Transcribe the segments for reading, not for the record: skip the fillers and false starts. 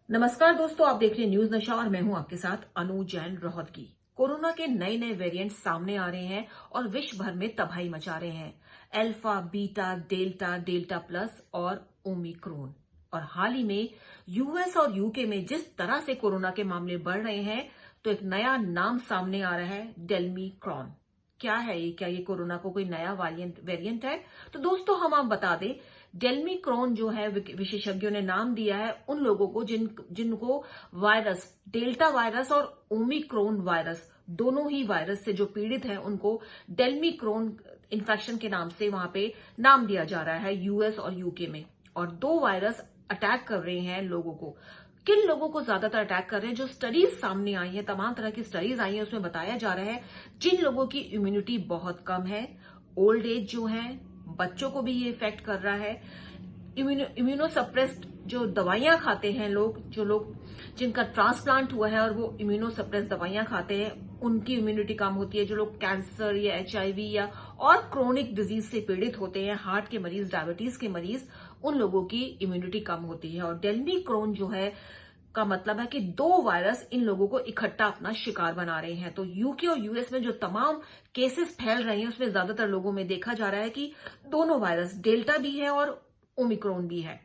नमस्कार दोस्तों, आप देख रहे हैं न्यूज नशा और मैं हूं आपके साथ अनु जैन रोहतगी। कोरोना के नए नए वेरिएंट सामने आ रहे हैं और विश्व भर में तबाही मचा रहे हैं। Alpha, beta, delta, delta plus और ओमिक्रॉन। और हाल ही में यूएस और यूके में जिस तरह से कोरोना के मामले बढ़ रहे हैं, तो एक नया नाम सामने आ रहा है, डेल्मीक्रॉन। क्या है ये? क्या ये कोरोना को कोई नया वेरिएंट है? तो दोस्तों, हम आप बता दें, डेल्मीक्रॉन जो है विशेषज्ञों ने नाम दिया है उन लोगों को जिनको वायरस, डेल्टा वायरस और ओमिक्रॉन वायरस, दोनों ही वायरस से जो पीड़ित हैं उनको डेल्मीक्रॉन इन्फेक्शन के नाम से वहां पे नाम दिया जा रहा है यूएस और यूके में। और दो वायरस अटैक कर रहे हैं लोगों को। किन लोगों को ज्यादातर अटैक कर रहे हैं? जो स्टडीज सामने आई है, तमाम तरह की स्टडीज आई है, उसमें बताया जा रहा है जिन लोगों की इम्यूनिटी बहुत कम है, ओल्ड एज जो है, बच्चों को भी ये इफेक्ट कर रहा है। इम्यूनोसप्रेस्ड जो दवाइयां खाते हैं लोग, जो लोग जिनका ट्रांसप्लांट हुआ है और वो इम्यूनोसप्रेस्ड दवाइयां खाते हैं, उनकी इम्यूनिटी कम होती है। जो लोग कैंसर या एचआईवी या और क्रोनिक डिजीज से पीड़ित होते हैं, हार्ट के मरीज, डायबिटीज के मरीज, उन लोगों की इम्यूनिटी कम होती है। और डेल्मीक्रॉन जो है का मतलब है कि दो वायरस इन लोगों को इकट्ठा अपना शिकार बना रहे हैं। तो यूके और यूएस में जो तमाम केसेस फैल रहे हैं, उसमें ज्यादातर लोगों में देखा जा रहा है कि दोनों वायरस, डेल्टा भी है और ओमिक्रॉन भी है।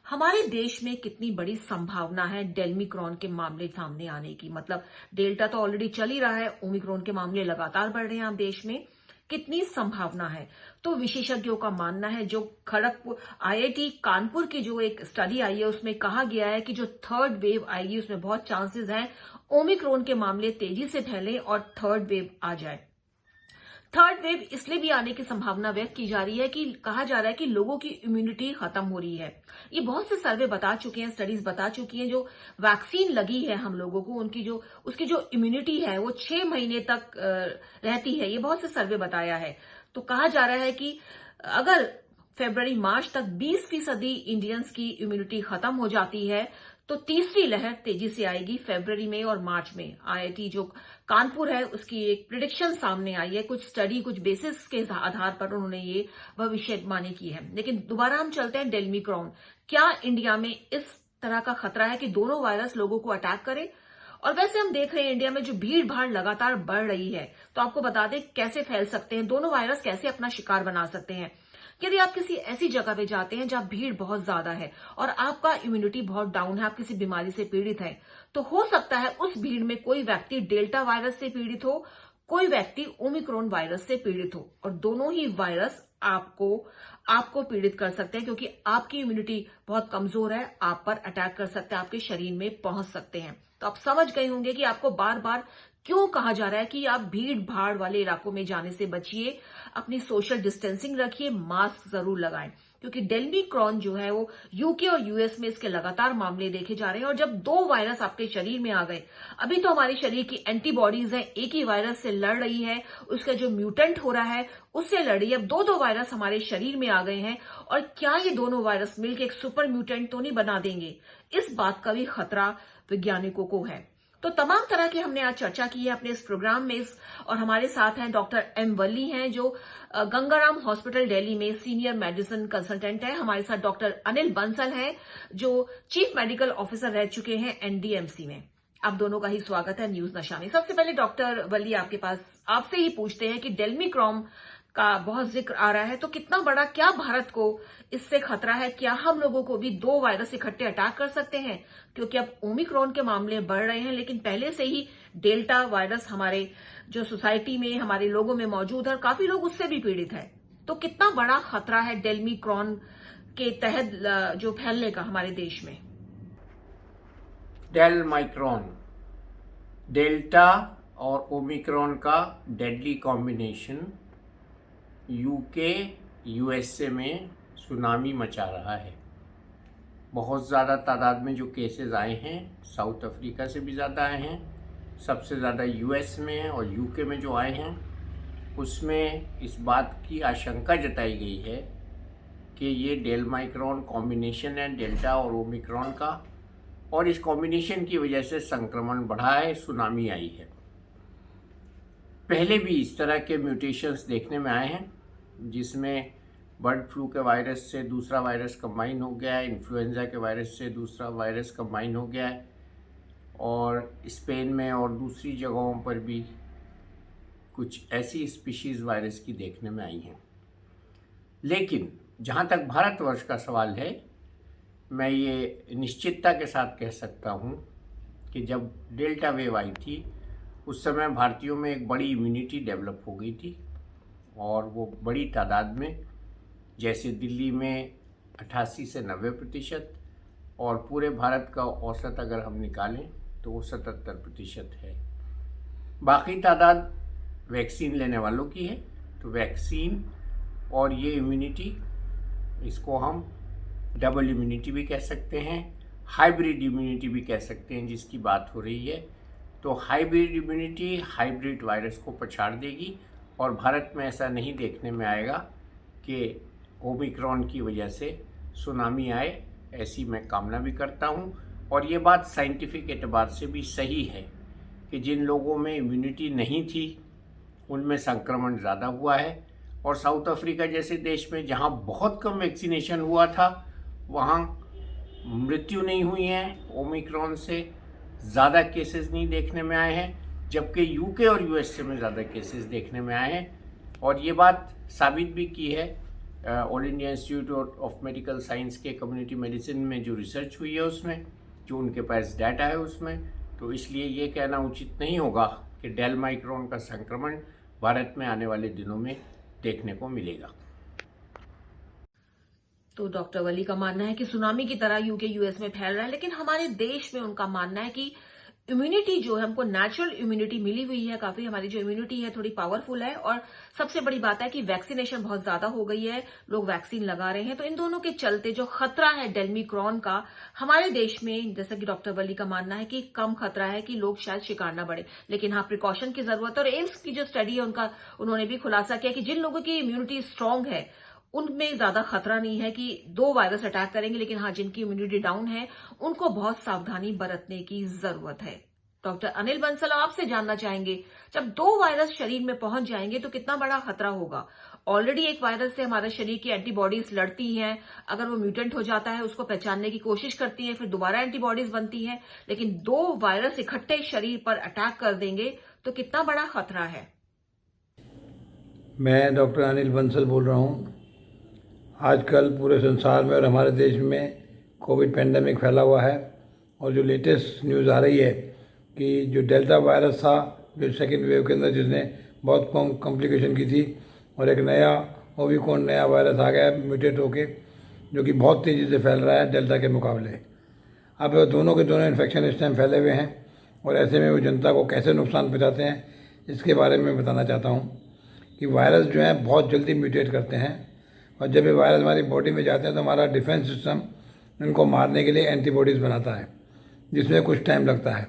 हमारे देश में कितनी बड़ी संभावना है डेल्मीक्रॉन के मामले सामने आने की? मतलब डेल्टा तो ऑलरेडी चल ही रहा है, ओमिक्रॉन के मामले लगातार बढ़ रहे हैं हम देश में। कितनी संभावना है? तो विशेषज्ञों का मानना है, जो खड़गपुर आईआईटी कानपुर की जो एक स्टडी आई है उसमें कहा गया है कि जो थर्ड वेव आएगी उसमें बहुत चांसेस हैं ओमिक्रॉन के मामले तेजी से फैले और थर्ड वेव आ जाए। थर्ड वेव इसलिए भी आने की संभावना व्यक्त की जा रही है कि कहा जा रहा है कि लोगों की इम्यूनिटी खत्म हो रही है। ये बहुत से सर्वे बता चुके हैं, स्टडीज बता चुकी हैं, जो वैक्सीन लगी है हम लोगों को, उसकी जो इम्यूनिटी है वो 6 महीने तक रहती है। ये बहुत से सर्वे बताया है। तो कहा जा रहा है कि अगर फरवरी मार्च तक 20% इंडियंस की इम्यूनिटी खत्म हो जाती है, तो तीसरी लहर तेजी से आएगी फरवरी में और मार्च में। आईआईटी जो कानपुर है उसकी एक प्रिडिक्शन सामने आई है, कुछ स्टडी, कुछ बेसिस के आधार पर उन्होंने ये भविष्यवाणी की है। लेकिन दोबारा हम चलते हैं डेल्मीक्रॉन। क्या इंडिया में इस तरह का खतरा है कि दोनों वायरस लोगों को अटैक करे? और वैसे हम देख रहे हैं इंडिया में जो भीड़ भाड़ लगातार बढ़ रही है, तो आपको बता दें कैसे फैल सकते हैं दोनों वायरस, कैसे अपना शिकार बना सकते हैं। यदि आप किसी ऐसी जगह पे जाते हैं जहां भीड़ बहुत ज्यादा है और आपका इम्यूनिटी बहुत डाउन है, आप किसी बीमारी से पीड़ित हैं, तो हो सकता है उस भीड़ में कोई व्यक्ति डेल्टा वायरस से पीड़ित हो, कोई व्यक्ति ओमिक्रॉन वायरस से पीड़ित हो, और दोनों ही वायरस आपको पीड़ित कर सकते हैं, क्योंकि आपकी इम्यूनिटी बहुत कमजोर है, आप पर अटैक कर सकते हैं, आपके शरीर में पहुंच सकते हैं। तो आप समझ गए होंगे कि आपको बार बार क्यों कहा जा रहा है कि आप भीड़ भाड़ वाले इलाकों में जाने से बचिए, अपनी सोशल डिस्टेंसिंग रखिए, मास्क जरूर लगाएं। क्योंकि डेल्मीक्रॉन जो है वो यूके और यूएस में इसके लगातार मामले देखे जा रहे हैं। और जब दो वायरस आपके शरीर में आ गए, अभी तो हमारे शरीर की एंटीबॉडीज है, एक ही वायरस से लड़ रही है, उसका जो म्यूटेंट हो रहा है उससे लड़ रही है। अब दो वायरस हमारे शरीर में आ गए हैं, और क्या ये दोनों वायरस मिलकर एक सुपर म्यूटेंट तो नहीं बना देंगे? इस बात का भी खतरा वैज्ञानिकों को है। तो तमाम तरह की हमने आज चर्चा की है अपने इस प्रोग्राम में। और हमारे साथ हैं डॉक्टर एम वल्ली हैं, जो गंगाराम हॉस्पिटल दिल्ली में सीनियर मेडिसिन कंसल्टेंट है। हमारे साथ डॉक्टर अनिल बंसल हैं, जो चीफ मेडिकल ऑफिसर रह चुके हैं एनडीएमसी में। आप दोनों का ही स्वागत है न्यूज नशा में। सबसे पहले डॉक्टर वल्ली, आपके पास आपसे ही पूछते हैं कि डेल्मीक्रॉन का बहुत जिक्र आ रहा है, तो कितना बड़ा, क्या भारत को इससे खतरा है? क्या हम लोगों को भी दो वायरस इकट्ठे अटैक कर सकते हैं? क्योंकि अब ओमिक्रॉन के मामले बढ़ रहे हैं, लेकिन पहले से ही डेल्टा वायरस हमारे जो सोसाइटी में, हमारे लोगों में मौजूद है, और काफी लोग उससे भी पीड़ित है। तो कितना बड़ा खतरा है डेल्मीक्रॉन के तहत जो फैलने का हमारे देश में? डेल्माइक्रॉन, डेल्टा और ओमिक्रॉन का डेडली कॉम्बिनेशन यूके यूएसए में सुनामी मचा रहा है। बहुत ज़्यादा तादाद में जो केसेस आए हैं, साउथ अफ्रीका से भी ज़्यादा आए हैं, सबसे ज़्यादा यूएस में है, और यूके में जो आए हैं उसमें इस बात की आशंका जताई गई है कि ये डेल्माइक्रॉन कॉम्बिनेशन है, डेल्टा और ओमिक्रॉन का, और इस कॉम्बिनेशन की वजह से संक्रमण बढ़ा है, सुनामी आई है। पहले भी इस तरह के म्यूटेशंस देखने में आए हैं, जिसमें बर्ड फ्लू के वायरस से दूसरा वायरस कंबाइन हो गया है, इन्फ्लुएंजा के वायरस से दूसरा वायरस कंबाइन हो गया है, और स्पेन में और दूसरी जगहों पर भी कुछ ऐसी स्पीशीज़ वायरस की देखने में आई हैं। लेकिन जहाँ तक भारतवर्ष का सवाल है, मैं ये निश्चितता के साथ कह सकता हूँ कि जब डेल्टा वेव आई थी उस समय भारतीयों में एक बड़ी इम्यूनिटी डेवलप हो गई थी, और वो बड़ी तादाद में, जैसे दिल्ली में 88 से 90% और पूरे भारत का औसत अगर हम निकालें तो वो 77% है। बाकी तादाद वैक्सीन लेने वालों की है। तो वैक्सीन और ये इम्यूनिटी, इसको हम डबल इम्यूनिटी भी कह सकते हैं, हाइब्रिड इम्यूनिटी भी कह सकते हैं, जिसकी बात हो रही है। तो हाइब्रिड इम्यूनिटी हाइब्रिड वायरस को पछाड़ देगी, और भारत में ऐसा नहीं देखने में आएगा कि ओमिक्रॉन की वजह से सुनामी आए, ऐसी मैं कामना भी करता हूँ। और ये बात साइंटिफिक एतबार से भी सही है कि जिन लोगों में इम्यूनिटी नहीं थी उनमें संक्रमण ज़्यादा हुआ है, और साउथ अफ्रीका जैसे देश में जहाँ बहुत कम वैक्सीनेशन हुआ था वहाँ मृत्यु नहीं हुई है, ओमिक्रॉन से ज़्यादा केसेस नहीं देखने में आए हैं, जबकि यूके और यूएसए में ज़्यादा केसेस देखने में आए हैं। और ये बात साबित भी की है all India institute of medical science के कम्युनिटी मेडिसिन में जो रिसर्च हुई है उसमें, जो उनके पास डाटा है उसमें। तो इसलिए ये कहना उचित नहीं होगा कि डेल्माइक्रॉन का संक्रमण भारत में आने वाले दिनों में देखने को मिलेगा। तो डॉक्टर वली का मानना है कि सुनामी की तरह यूके यूएस में फैल रहा है, लेकिन हमारे देश में उनका मानना है कि इम्यूनिटी जो है, हमको नेचुरल इम्यूनिटी मिली हुई है, काफी हमारी जो इम्यूनिटी है थोड़ी पावरफुल है, और सबसे बड़ी बात है कि वैक्सीनेशन बहुत ज्यादा हो गई है, लोग वैक्सीन लगा रहे हैं। तो इन दोनों के चलते जो खतरा है डेल्मिक्रॉन का हमारे देश में, जैसा कि डॉक्टर वली का मानना है कि कम खतरा है, कि लोग शायद शिकार न बढ़े। लेकिन हाँ, प्रिकॉशन की जरूरत है। और एम्स की जो स्टडी है उन्होंने भी खुलासा किया कि जिन लोगों की इम्यूनिटी स्ट्रांग है उनमें ज्यादा खतरा नहीं है कि 2 वायरस अटैक करेंगे, लेकिन हाँ, जिनकी इम्यूनिटी डाउन है उनको बहुत सावधानी बरतने की जरूरत है। डॉक्टर अनिल बंसल आपसे जानना चाहेंगे, जब 2 वायरस शरीर में पहुंच जाएंगे तो कितना बड़ा खतरा होगा? ऑलरेडी एक वायरस से हमारे शरीर की एंटीबॉडीज लड़ती हैं, अगर वो म्यूटेंट हो जाता है उसको पहचानने की कोशिश करती हैं, फिर दोबारा एंटीबॉडीज बनती हैं, लेकिन 2 वायरस इकट्ठे शरीर पर अटैक कर देंगे तो कितना बड़ा खतरा है? मैं डॉक्टर अनिल बंसल बोल रहा हूँ। आजकल पूरे संसार में और हमारे देश में कोविड पैंडेमिक फैला हुआ है, और जो लेटेस्ट न्यूज़ आ रही है कि जो डेल्टा वायरस था, जो सेकेंड वेव के अंदर जिसने बहुत कम कॉम्प्लिकेशन की थी, और एक नया ओमिक्रॉन नया वायरस आ गया म्यूटेट होके, जो कि बहुत तेज़ी से फैल रहा है डेल्टा के मुकाबले। अब दोनों के दोनों इन्फेक्शन इस टाइम फैले हुए हैं, और ऐसे में वो जनता को कैसे नुकसान पहुँचाते हैं इसके बारे में बताना चाहता हूँ कि वायरस जो है बहुत जल्दी म्यूटेट करते हैं, और जब ये वायरस हमारी बॉडी में जाते हैं तो हमारा डिफेंस सिस्टम इनको मारने के लिए एंटीबॉडीज़ बनाता है, जिसमें कुछ टाइम लगता है।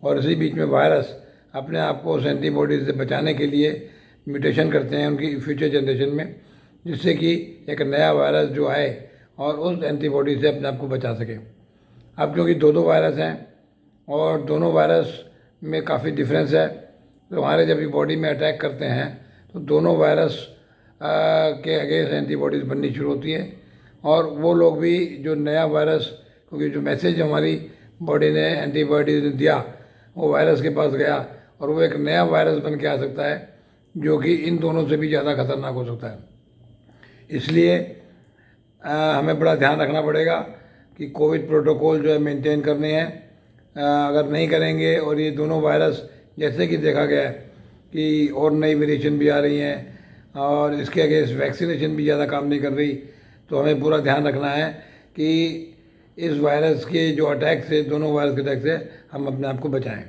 और इसी बीच में वायरस अपने आप को उस एंटीबॉडीज़ से बचाने के लिए म्यूटेशन करते हैं उनकी फ्यूचर जनरेशन में, जिससे कि एक नया वायरस जो आए और उस एंटीबॉडी से अपने आप को बचा सके। अब क्योंकि 2 वायरस हैं और दोनों वायरस में काफ़ी डिफरेंस है, तो हमारे जब ये बॉडी में अटैक करते हैं तो दोनों वायरस के अगेंस्ट एंटीबॉडीज़ बननी शुरू होती है, और वो लोग भी जो नया वायरस, क्योंकि जो मैसेज हमारी बॉडी ने एंटीबॉडीज ने दिया वो वायरस के पास गया, और वो एक नया वायरस बन के आ सकता है जो कि इन दोनों से भी ज़्यादा खतरनाक हो सकता है। इसलिए हमें बड़ा ध्यान रखना पड़ेगा कि कोविड प्रोटोकॉल जो है मेंटेन करने हैं। अगर नहीं करेंगे और ये दोनों वायरस, जैसे कि देखा गया है कि और नई वेरिएशन भी आ रही हैं और इसके अगेंस्ट वैक्सीनेशन भी ज़्यादा काम नहीं कर रही, तो हमें पूरा ध्यान रखना है कि इस वायरस के जो अटैक से, दोनों वायरस के अटैक से हम अपने आप को बचाएं।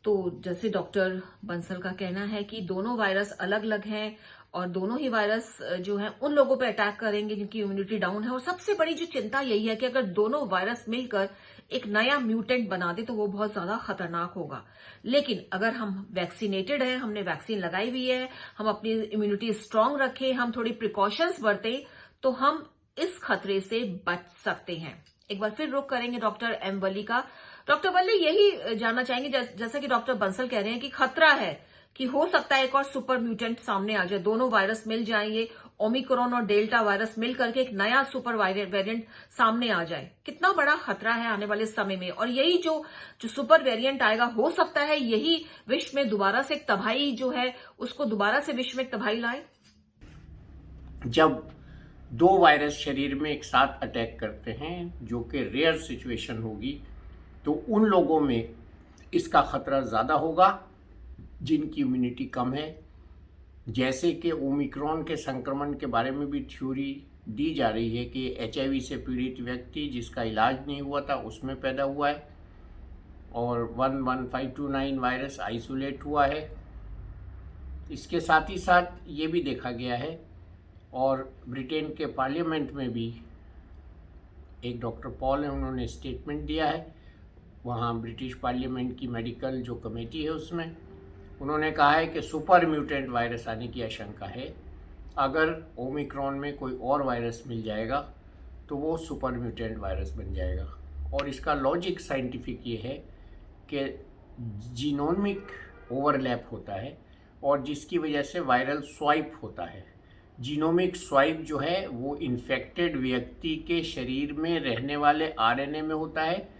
तो जैसे डॉक्टर बंसल का कहना है कि दोनों वायरस अलग अलग हैं, और दोनों ही वायरस जो है उन लोगों पे अटैक करेंगे जिनकी इम्यूनिटी डाउन है। और सबसे बड़ी जो चिंता यही है कि अगर दोनों वायरस मिलकर एक नया म्यूटेंट बना दे तो वो बहुत ज्यादा खतरनाक होगा। लेकिन अगर हम वैक्सीनेटेड हैं, हमने वैक्सीन लगाई हुई है, हम अपनी इम्यूनिटी स्ट्रांग रखें, हम थोड़ी प्रिकॉशंस बरतें, तो हम इस खतरे से बच सकते हैं। एक बार फिर रुख करेंगे डॉक्टर एम वली का। डॉक्टर वली, यही जानना चाहेंगे, जैसा कि डॉक्टर बंसल कह रहे हैं कि खतरा है कि हो सकता है एक और सुपर म्यूटेंट सामने आ जाए, दोनों वायरस मिल जाएंगे ओमिक्रॉन और डेल्टा वायरस मिलकर के एक नया सुपर वेरिएंट सामने आ जाए, कितना बड़ा खतरा है आने वाले समय में। और यही जो सुपर वेरिएंट आएगा, हो सकता है यही विश्व में दोबारा से एक तबाही जो है उसको दोबारा से विश्व में एक तबाही लाए। जब दो वायरस शरीर में एक साथ अटैक करते हैं, जो कि रेयर सिचुएशन होगी, तो उन लोगों में इसका खतरा ज़्यादा होगा जिनकी इम्यूनिटी कम है। जैसे कि ओमिक्रॉन के संक्रमण के बारे में भी थ्योरी दी जा रही है कि HIV से पीड़ित व्यक्ति जिसका इलाज नहीं हुआ था उसमें पैदा हुआ है, और 11529 वायरस आइसोलेट हुआ है। इसके साथ ही साथ ये भी देखा गया है, और ब्रिटेन के पार्लियामेंट में भी एक डॉक्टर पॉल है, उन्होंने स्टेटमेंट दिया है, वहाँ ब्रिटिश पार्लियामेंट की मेडिकल जो कमेटी है उसमें उन्होंने कहा है कि सुपर म्यूटेंट वायरस आने की आशंका है। अगर ओमिक्रॉन में कोई और वायरस मिल जाएगा तो वो सुपर म्यूटेंट वायरस बन जाएगा। और इसका लॉजिक साइंटिफिक ये है कि जीनोमिक ओवरलैप होता है और जिसकी वजह से वायरल स्वाइप होता है। जीनोमिक स्वाइप जो है वो इन्फेक्टेड व्यक्ति के शरीर में रहने वाले RNA में होता है।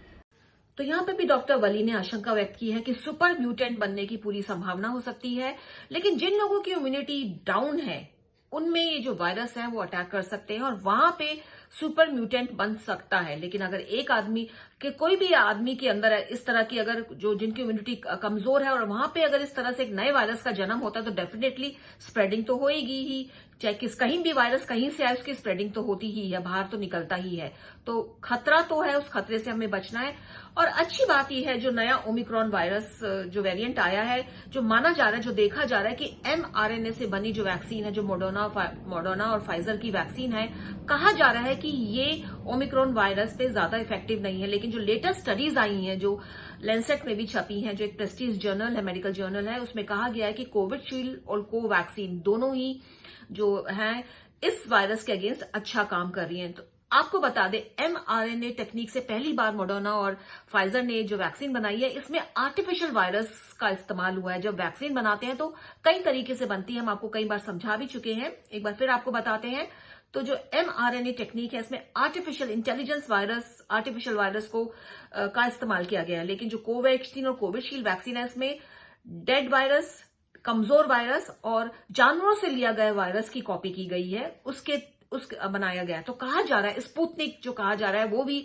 तो यहाँ पे भी डॉक्टर वली ने आशंका व्यक्त की है कि सुपर म्यूटेंट बनने की पूरी संभावना हो सकती है, लेकिन जिन लोगों की इम्यूनिटी डाउन है उनमें ये जो वायरस है वो अटैक कर सकते हैं और वहां पे सुपर म्यूटेंट बन सकता है। लेकिन अगर एक आदमी के कोई भी आदमी के अंदर इस तरह की अगर जो जिनकी इम्यूनिटी कमजोर है और वहां पे अगर इस तरह से एक नए वायरस का जन्म होता है तो डेफिनेटली स्प्रेडिंग तो होएगी ही। चाहे कहीं भी वायरस कहीं से आए उसकी स्प्रेडिंग तो होती ही है, बाहर तो निकलता ही है। तो खतरा तो है, उस खतरे से हमें बचना है। और अच्छी बात यह है जो नया ओमिक्रॉन वायरस जो वेरिएंट आया है, जो माना जा रहा है, जो देखा जा रहा है कि mRNA से बनी जो वैक्सीन है, जो मोडर्ना और फाइजर की वैक्सीन है, कहा जा रहा है कि ये ओमिक्रॉन वायरस पे ज्यादा इफेक्टिव नहीं है। लेकिन जो लेटेस्ट स्टडीज आई हैं, जो लेंसेट में भी छपी हैं, जो एक प्रेस्टीज जर्नल है, मेडिकल जर्नल है, उसमें कहा गया है कि कोविशील्ड और कोवैक्सीन दोनों ही जो है इस वायरस के अगेंस्ट अच्छा काम कर रही हैं। तो आपको बता दें, mRNA टेक्निक से पहली बार मोडर्ना और फाइजर ने जो वैक्सीन बनाई है, इसमें आर्टिफिशियल वायरस का इस्तेमाल हुआ है। जब वैक्सीन बनाते हैं तो कई तरीके से बनती है, हम आपको कई बार समझा भी चुके हैं, एक बार फिर आपको बताते हैं। तो जो mRNA टेक्निक है, इसमें आर्टिफिशियल वायरस को का इस्तेमाल किया गया है। लेकिन जो कोवैक्सीन और कोविशील्ड वैक्सीन है, इसमें डेड वायरस, कमजोर वायरस और जानवरों से लिया गया वायरस की कॉपी की गई है, उसके बनाया गया। तो कहा जा रहा है स्पुतनिक जो कहा जा रहा है वो भी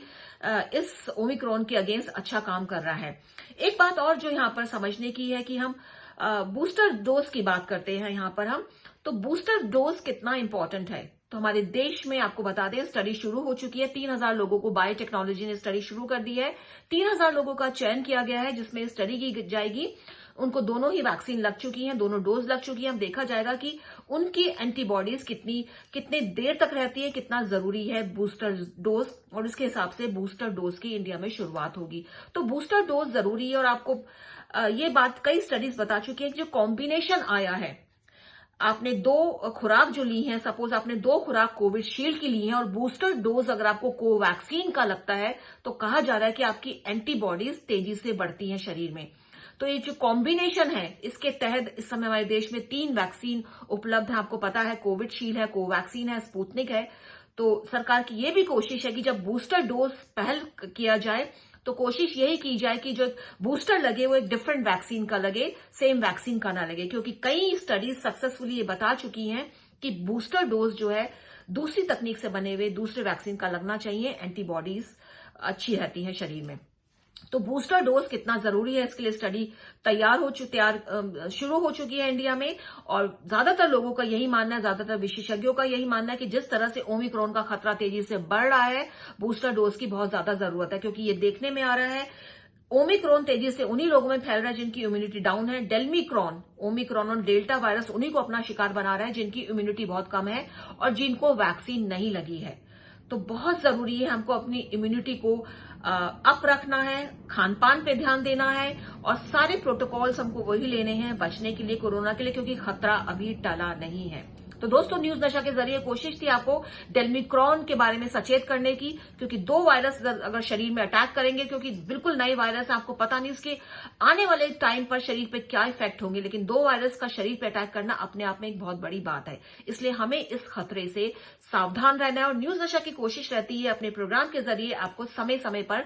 इस ओमिक्रॉन के अगेंस्ट अच्छा काम कर रहा है। एक बात और जो यहाँ पर समझने की है कि हम बूस्टर डोज की बात करते हैं यहाँ पर हम, तो बूस्टर डोज कितना इंपॉर्टेंट है। तो हमारे देश में आपको बता दें स्टडी शुरू हो चुकी है। 3000 लोगों को बायोटेक्नोलॉजी ने स्टडी शुरू कर दी है। 3000 लोगों का चयन किया गया है जिसमें स्टडी की जाएगी। उनको दोनों ही वैक्सीन लग चुकी हैं, दोनों डोज लग चुकी हैं। अब देखा जाएगा कि उनकी एंटीबॉडीज कितने देर तक रहती है, कितना जरूरी है बूस्टर डोज, और उसके हिसाब से बूस्टर डोज की इंडिया में शुरुआत होगी। तो बूस्टर डोज जरूरी है। और आपको ये बात कई स्टडीज बता चुकी है कि जो कॉम्बिनेशन आया है, आपने 2 खुराक जो ली हैं, सपोज आपने 2 खुराक कोविशील्ड की ली हैं और बूस्टर डोज अगर आपको कोवैक्सीन का लगता है, तो कहा जा रहा है कि आपकी एंटीबॉडीज तेजी से बढ़ती हैं शरीर में। तो ये जो कॉम्बिनेशन है, इसके तहत इस समय हमारे देश में 3 वैक्सीन उपलब्ध है। आपको पता है कोविशील्ड है, कोवैक्सीन है, स्पुतनिक है। तो सरकार की ये भी कोशिश है कि जब बूस्टर डोज पहल किया जाए तो कोशिश यही की जाए कि जो बूस्टर लगे वो एक डिफरेंट वैक्सीन का लगे, सेम वैक्सीन का ना लगे। क्योंकि कई स्टडीज सक्सेसफुली ये बता चुकी हैं कि बूस्टर डोज जो है दूसरी तकनीक से बने हुए दूसरे वैक्सीन का लगना चाहिए, एंटीबॉडीज अच्छी रहती है शरीर में। तो बूस्टर डोज कितना जरूरी है, इसके लिए स्टडी शुरू हो चुकी है इंडिया में। और ज्यादातर लोगों का यही मानना है, ज्यादातर विशेषज्ञों का यही मानना है कि जिस तरह से ओमिक्रॉन का खतरा तेजी से बढ़ रहा है, बूस्टर डोज की बहुत ज्यादा जरूरत है। क्योंकि ये देखने में आ रहा है ओमिक्रॉन तेजी से उन्हीं लोगों में फैल रहा है जिनकी इम्यूनिटी डाउन है। ओमिक्रॉन और डेल्टा वायरस उन्हीं को अपना शिकार बना रहा है जिनकी इम्यूनिटी बहुत कम है और जिनको वैक्सीन नहीं लगी है। तो बहुत जरूरी है हमको अपनी इम्यूनिटी को अप रखना है, खान पान पे ध्यान देना है और सारे प्रोटोकॉल्स हमको वही लेने हैं बचने के लिए, कोरोना के लिए, क्योंकि खतरा अभी टला नहीं है। तो दोस्तों, न्यूज नशा के जरिए कोशिश थी आपको डेल्मिक्रॉन के बारे में सचेत करने की, क्योंकि 2 वायरस अगर शरीर में अटैक करेंगे, क्योंकि बिल्कुल नई वायरस है, आपको पता नहीं उसके आने वाले टाइम पर शरीर पे क्या इफेक्ट होंगे, लेकिन 2 वायरस का शरीर पे अटैक करना अपने आप में एक बहुत बड़ी बात है। इसलिए हमें इस खतरे से सावधान रहना है और न्यूज नशा की कोशिश रहती है अपने प्रोग्राम के जरिए आपको समय समय पर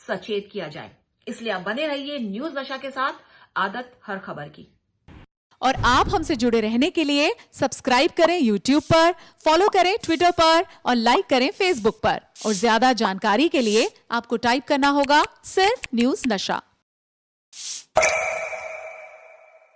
सचेत किया जाए। इसलिए आप बने रहिए न्यूज नशा के साथ, आदत हर खबर की। और आप हमसे जुड़े रहने के लिए सब्सक्राइब करें YouTube पर, फॉलो करें Twitter पर और लाइक करें Facebook पर। और ज्यादा जानकारी के लिए आपको टाइप करना होगा सिर्फ न्यूज नशा।